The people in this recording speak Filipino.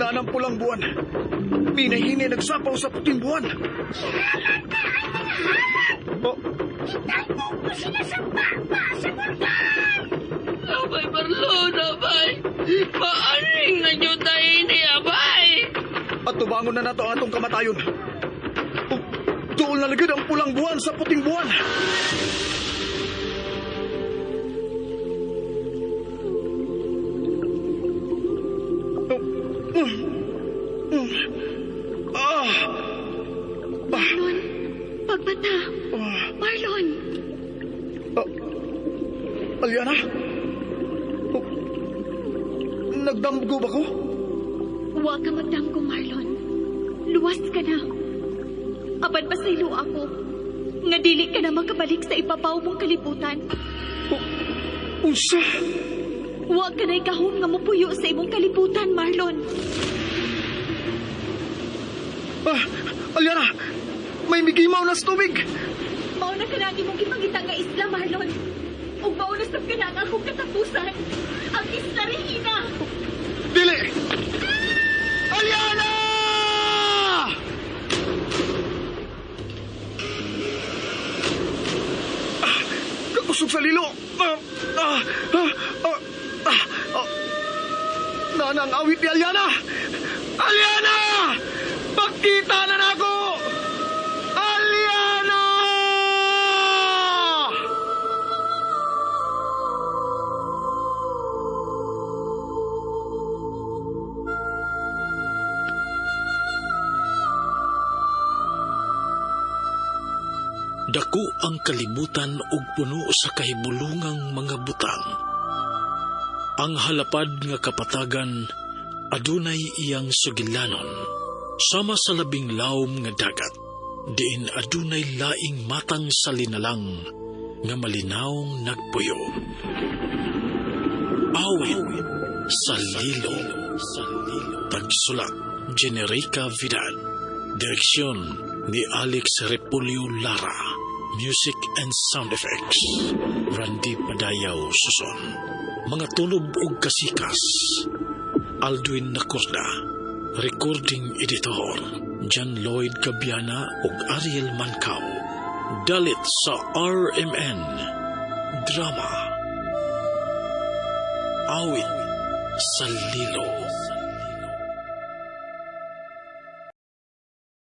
Nanang pulang buwan. Minahini nagsapaw sa puting buwan. Oh. Itangkong ko sila sa baba sa bulkan! Abay, Marlon, abay. Maaring na nyo tayo ini, abay. At tubangon na nato ang atong kamatayon. Oh, doon na lagad ang pulang buwan sa puting buwan. Marlon, pagbata. Marlon. Aliana? Oh, nagdamgo ba ko? Huwag ka magdamgo, Marlon. Luwas ka na. Apan pasaylo ako. Nga dili ka na makabalik sa ibabaw mong kalibutan. Unsa? Huwag ka na ikahon nga mupuyo sa imong kalibutan, Marlon. Aliana! May migimaw na sa tubig! Mauna ka na imong gipangita nga isla, Marlon. Ug mauna sab ka na ang akong katapusan. Ang isla Regina! Dili! Aliana! Kakusog sa lilo! Nanang awit ni Aliana! Aliana! Pagkita na nako! Aliana! Dako ang kalibutan ug puno sa kahibulungang mga butang. Ang halapad nga kapatagan adunay iyang sugilanon sama sa labing lawom nga dagat, diin adunay laing matang sa linalang nga malinawng nagpuyo. Awit sa lilo. Tagsulat Generica Vidal. Direksyon ni Alex Repulio Lara. Music and sound effects Randy Padayaw Suson. Mga tulob ug kasikas Aldwin Nacorda. Recording editor John Lloyd Cabiana ug Ariel Mancao. Dalit sa RMN Drama. Awit sa lilo.